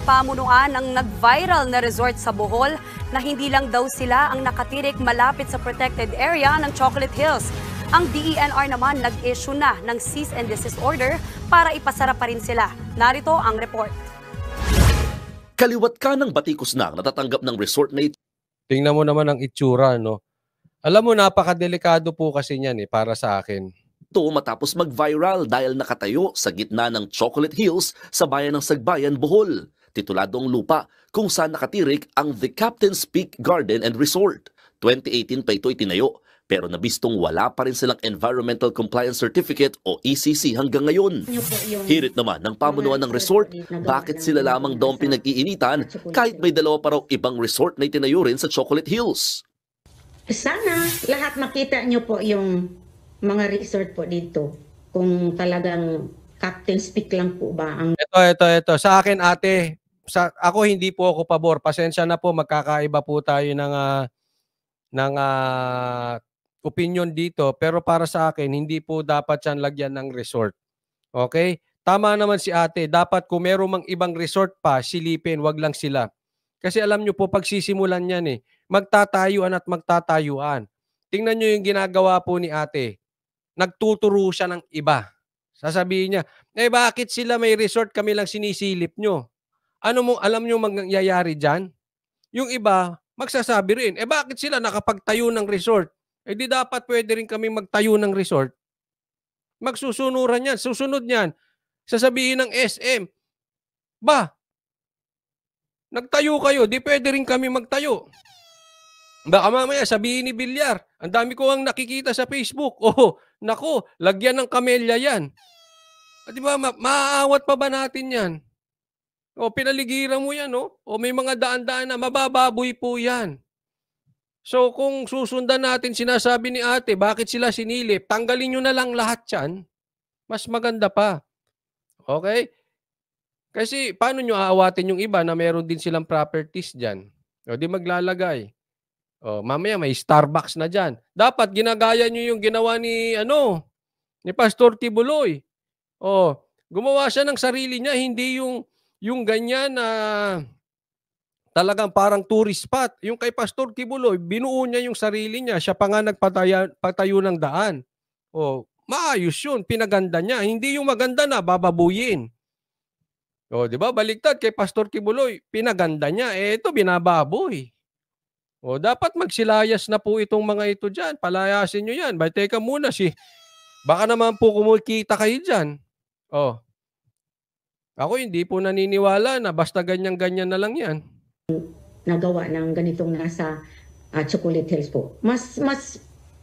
pamunuan ng nag-viral na resort sa Bohol na hindi lang daw sila ang nakatirik malapit sa protected area ng Chocolate Hills. Ang DENR naman nag-issue na ng cease and desist order para ipasara pa rin sila. Narito ang report. Kaliwat ka ng batikos na natatanggap ng resort na ito. Tingnan mo naman ang itsura, no? Alam mo, napakadelikado po kasi niyan para sa akin. Ito matapos mag-viral dahil nakatayo sa gitna ng Chocolate Hills sa bayan ng Sagbayan, Bohol. Tituladong lupa kung saan nakatirik ang The Captain's Peak Garden and Resort. 2018 pa ito itinayo, pero nabistong wala pa rin silang Environmental Compliance Certificate o ECC hanggang ngayon. Hirit naman ng pamunuan ng resort, bakit sila lamang daw ang pinag-iinitan kahit may dalawa pa raw ibang resort na itinayo rin sa Chocolate Hills. Sana lahat makita nyo po yung mga resort po dito. Kung talagang Captain's Peak lang po ba ang... Ito. Sa akin, ate, ako hindi po ako pabor. Pasensya na po, magkakaiba po tayo ng opinion dito. Pero para sa akin, hindi po dapat yan lagyan ng resort. Okay? Tama naman si ate. Dapat kung meron mang ibang resort pa, silipin, wag lang sila. Kasi alam nyo po, pagsisimulan yan magtatayuan at magtatayuan. Tingnan nyo yung ginagawa po ni ate. Nagtuturo siya ng iba. Sasabihin niya, bakit sila may resort, kami lang sinisilip nyo? Alam nyo mangyayari dyan? Yung iba, magsasabi rin, bakit sila nakapagtayo ng resort? Di dapat pwede rin kami magtayo ng resort. Magsusunuran yan, susunod yan. Sasabihin ng SM, nagtayo kayo, di pwede rin kami magtayo. Baka mamaya sabihin ni Bilyar, ang dami ko ang nakikita sa Facebook. Nako, lagyan ng kamelya yan. Di ba, maaawat pa ba natin yan? Pinaligiran mo yan, may mga daan-daan na mabababoy po yan. So, kung susundan natin sinasabi ni ate, bakit sila sinilip? Tanggalin nyo na lang lahat yan. Mas maganda pa. Okay? Kasi, paano nyo aawatin yung iba na meron din silang properties dyan? Di maglalagay. Mamaya may Starbucks na dyan. Dapat ginagaya nyo yung ginawa ni Pastor Tibuloy. Gumawa siya ng sarili niya, hindi yung ganyan na talagang parang tourist spot. Yung kay Pastor Tibuloy, binuo niya yung sarili niya. Siya pa nga nagpatayo ng daan. Maayos yun, pinaganda niya. Hindi yung maganda na bababuyin. Di ba? Baliktad kay Pastor Tibuloy, pinaganda niya. Ito, binababoy. Dapat magsilayas na po itong mga ito dyan. Palayasin nyo yan. Teka muna baka naman po kumikita kayo dyan. Ako hindi po naniniwala na basta ganyan-ganyan na lang yan. Nagawa ng ganitong nasa Chocolate Hills po.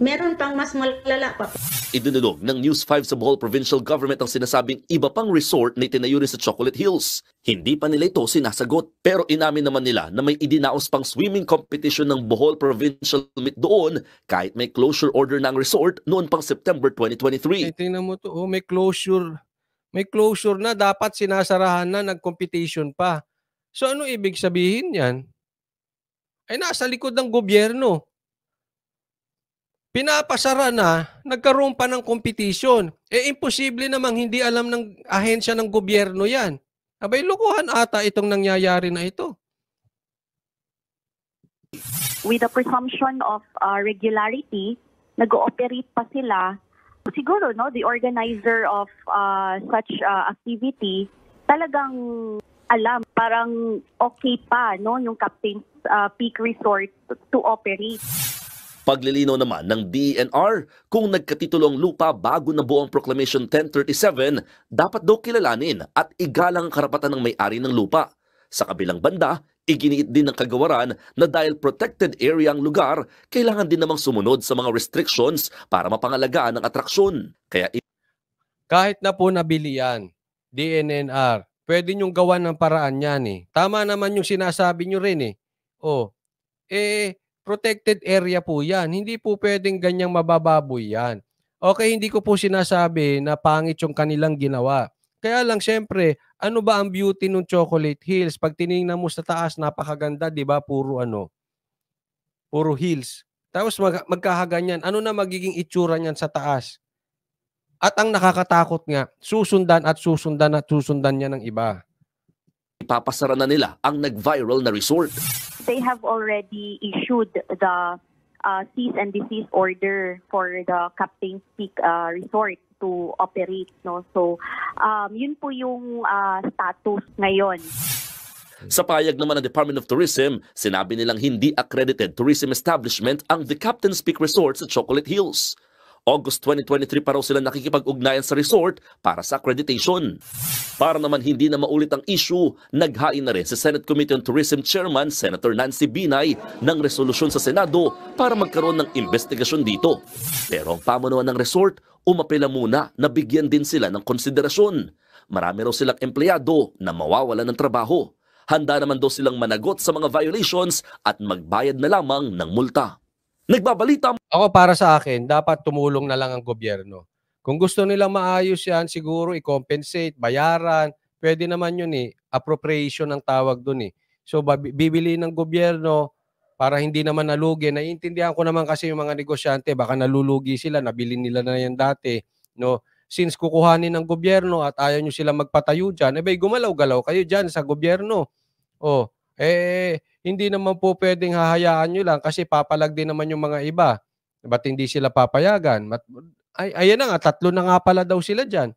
Meron pang mas malala pa. Idinulog ng News 5 sa Bohol Provincial Government ang sinasabing iba pang resort na itinayo rin sa Chocolate Hills. Hindi pa nila ito sinasagot. Pero inamin naman nila na may idinaos pang swimming competition ng Bohol Provincial Meet doon kahit may closure order ng resort noon pang September 2023. Tingnan mo to, may closure. May closure na, dapat sinasarahan na, nag-competition pa. So ano ibig sabihin yan? Nasa likod ng gobyerno. Pinapasara na, nagkaroon pa ng competition. Imposible namang hindi alam ng ahensya ng gobyerno yan. Lokohan ata itong nangyayari na ito. With the presumption of regularity, nag-ooperate pa sila. Siguro, the organizer of such activity, talagang alam, parang okay pa, yung Captain's Peak Resort to operate. Paglilinaw naman ng DENR, kung nagkatitulo ang lupa bago nabuo ang Proclamation 1037, dapat daw kilalanin at igalang ang karapatan ng may-ari ng lupa. Sa kabilang banda, iginiit din ng kagawaran na dahil protected area ang lugar, kailangan din namang sumunod sa mga restrictions para mapangalagaan ang atraksyon. Kahit na po nabili yan, DENR, pwede nyong gawan ng paraan yan. Tama naman yung sinasabi nyo rin. Protected area po yan. Hindi po pwedeng ganyang mabababoy yan. Okay, hindi ko po sinasabi na pangit yung kanilang ginawa. Kaya lang, syempre, ano ba ang beauty ng Chocolate Hills? Pag tinignan mo sa taas, napakaganda, di ba? Puro hills. Tapos magkakaganyan. Ano na magiging itsura niyan sa taas? At ang nakakatakot nga, susundan niya ng iba. ipapasara na nila ang nag-viral na resort. They have already issued the cease and desist order for the Captain's Peak Resort to operate. No? So, yun po yung status ngayon. Sa payag naman ng Department of Tourism, sinabi nilang hindi accredited tourism establishment ang The Captain's Peak Resort sa Chocolate Hills. August 2023 pa raw sila nakikipag-ugnayan sa resort para sa accreditation. Para naman hindi na maulit ang issue, naghain na rin si Senate Committee on Tourism Chairman Senator Nancy Binay ng resolusyon sa Senado para magkaroon ng investigasyon dito. Pero ang pamunuan ng resort, umapela muna na bigyan din sila ng konsiderasyon. Marami raw silang empleyado na mawawalan ng trabaho. Handa naman daw silang managot sa mga violations at magbayad na lamang ng multa. Nagbabalita. Ako para sa akin, dapat tumulong na lang ang gobyerno. Kung gusto nilang maayos yan, siguro i-compensate, bayaran, pwede naman yun appropriation ang tawag dun So bibili ng gobyerno para hindi naman nalugi. Naiintindihan ko naman kasi yung mga negosyante, baka nalulugi sila, nabili nila na yan dati. No? Since kukuhanin ng gobyerno at ayaw nyo sila magpatayo dyan, gumalaw-galaw kayo dyan sa gobyerno. Hindi naman po pwedeng hahayaan nyo lang kasi papalag din naman yung mga iba. Ba't hindi sila papayagan? Ayan na nga, 3 na nga pala daw sila dyan.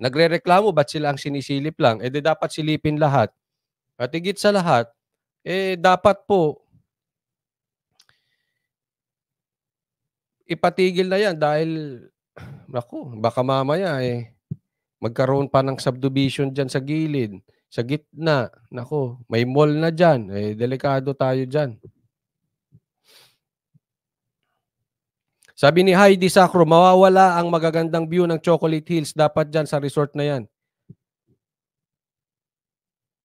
Nagre-reklamo, ba't sila ang sinisilip lang? Dapat silipin lahat. At higit sa lahat, dapat po ipatigil na yan dahil, baka mamaya magkaroon pa ng subdivision dyan sa gilid. Sa gitna, may mall na dyan. Delikado tayo dyan. Sabi ni Heidi Sacro, mawawala ang magagandang view ng Chocolate Hills. Dapat dyan sa resort na yan.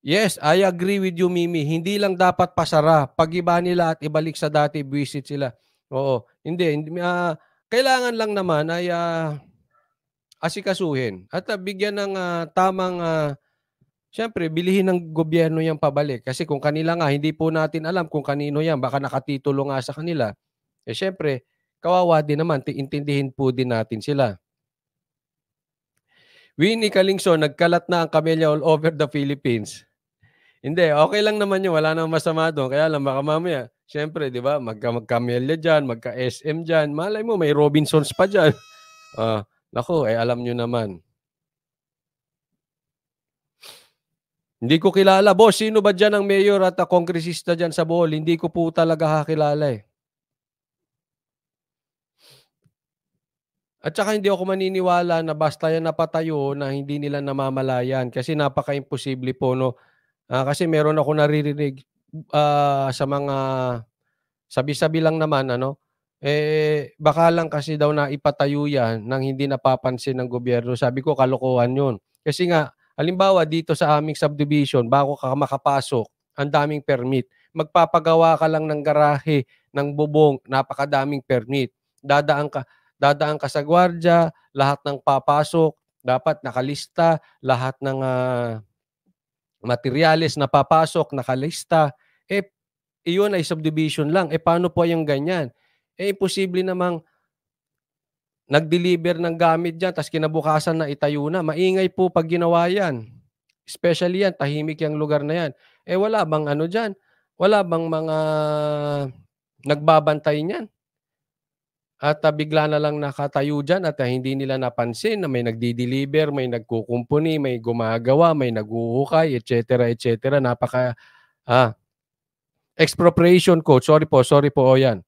Yes, I agree with you, Mimi. Hindi lang dapat pasara. Pag-iba nila at ibalik sa dati, visit sila. Oo. Hindi. Kailangan lang naman ay asikasuhin. At bigyan ng tamang... Siyempre, bilihin ng gobyerno yan pabalik. Kasi kung kanila nga, hindi po natin alam kung kanino yan. Baka nakatitulo nga sa kanila. Siyempre, kawawa din naman. Intindihin po din natin sila. Winnie Calingso, nagkalat na ang camellia all over the Philippines. Hindi, okay lang naman yun. Wala namang masama doon. Kaya lang, baka mamaya, siyempre, di ba, magka-camellia dyan, magka-SM dyan. Malay mo, may Robinsons pa dyan. Alam nyo naman. Hindi ko kilala. Boss, sino ba dyan ang mayor at kongresista dyan sa Bohol? Hindi ko po talaga kakilala At saka hindi ako maniniwala na basta yan napatayo na hindi nila namamalayan. Kasi napaka-imposible po, no? Kasi meron ako naririnig sa mga sabi-sabi lang naman, baka lang kasi daw na ipatayo yan nang hindi napapansin ng gobyerno. Sabi ko, kalokohan yun. Kasi nga, halimbawa, dito sa aming subdivision, bago ka makapasok, ang daming permit. Magpapagawa ka lang ng garahe, ng bubong, napakadaming permit. Dadaan ka sa gwardiya, lahat ng papasok, dapat nakalista, lahat ng materyales na papasok, nakalista. Iyon ay subdivision lang. Paano po yung ganyan? Imposible namang nag-deliver ng gamit dyan, tapos kinabukasan na itayo na. Maingay po pag ginawa yan. Especially yan, tahimik yung lugar na yan. Wala bang dyan? Wala bang mga nagbabantay niyan? At bigla na lang nakatayo dyan at hindi nila napansin na may nagdi-deliver, may nagkukumpuni, may gumagawa, may naguhukay, etc. etc. Napaka expropriation code. Sorry po yan.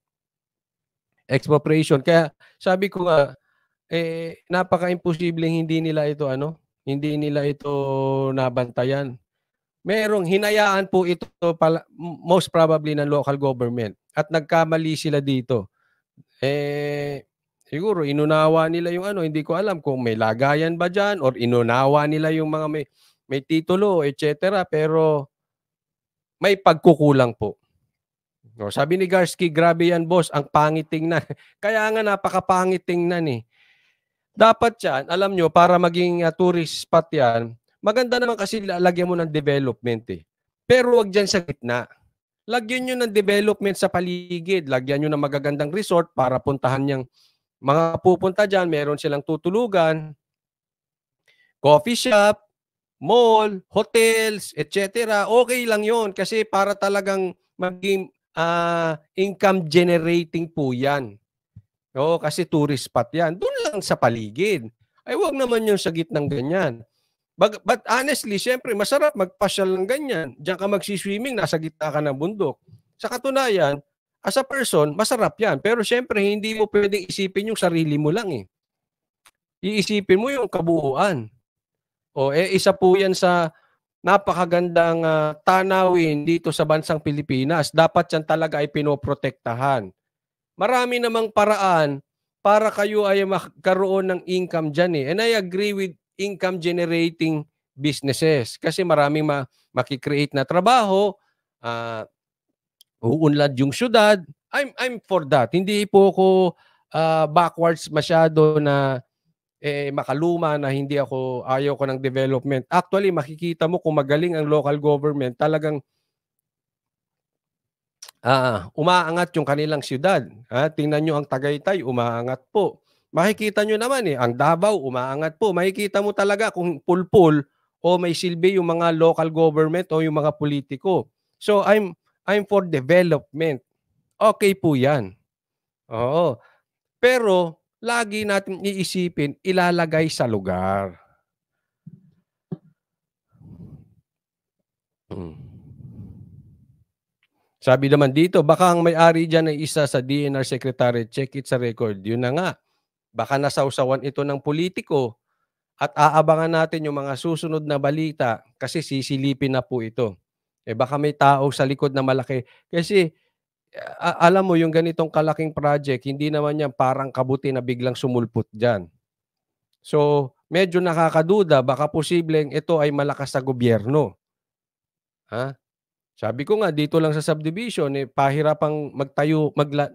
Expropriation. Kaya sabi ko nga, napaka-imposibleng hindi nila ito nabantayan. Merong hinayaan po ito most probably ng local government at nagkamali sila dito. Siguro inunawa nila yung hindi ko alam kung may lagayan ba dyan or inunawa nila yung mga may titulo, etc. Pero may pagkukulang po. Sabi ni Garski, grabe yan boss, ang pangit tingnan. Kaya nga napakapangit tingnan Dapat yan, alam nyo, para maging tourist spot yan, maganda naman kasi lagyan mo ng development Pero wag dyan sa gitna. Lagyan nyo ng development sa paligid. Lagyan nyo ng magagandang resort para puntahan niyang mga pupunta dyan. Meron silang tutulugan, coffee shop, mall, hotels, etc. Okay lang yon kasi para talagang maging income generating po yan. Oo, kasi tourist spot yan. Doon lang sa paligid. Ay, wag naman yung sa gitnang ganyan. But honestly, syempre, masarap magpasyal ng ganyan. Diyan ka magsiswimming, nasa gitna ka ng bundok. Sa katunayan, as a person, masarap yan. Pero syempre, hindi mo pwedeng isipin yung sarili mo lang eh. Iisipin mo yung kabuuan. Isa po yan sa napakagandang tanawin dito sa bansang Pilipinas. Dapat yan talaga ay pinoprotektahan. Marami namang paraan para kayo ay magkaroon ng income dyan eh. And I agree with income generating businesses kasi maraming makikreate na trabaho, uunlad yung syudad. I'm for that. Hindi po ako backwards masyado na makaluma na ayaw ko ng development. Actually, makikita mo kung magaling ang local government, talagang umaangat yung kanilang siyudad. Tingnan nyo ang Tagaytay, umaangat po. Makikita nyo naman ang Davao, umaangat po. Makikita mo talaga kung pulpul o may silbi yung mga local government o yung mga politiko. So, I'm for development. Okay po yan. Oo. Pero, lagi natin iisipin, ilalagay sa lugar. Sabi naman dito, baka ang may-ari dyan ay isa sa DNR Secretary. Check it sa record. Yun na nga. Baka nasawsawan ito ng politiko at aabangan natin yung mga susunod na balita kasi sisilipin na po ito. Baka may tao sa likod na malaki. Kasi alam mo, yung ganitong kalaking project, hindi naman yan parang kabuti na biglang sumulpot dyan. So, medyo nakakaduda, baka posibleng ito ay malakas sa gobyerno. Sabi ko nga, dito lang sa subdivision, pahirapang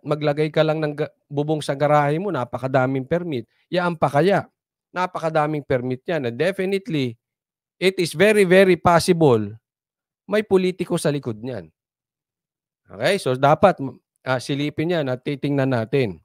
maglagay ka lang ng bubong sa garahe mo, napakadaming permit. Yaan pa kaya? Napakadaming permit yan. And definitely, it is very, very possible may politiko sa likod niyan. Okay, so dapat silipin yan at titingnan natin.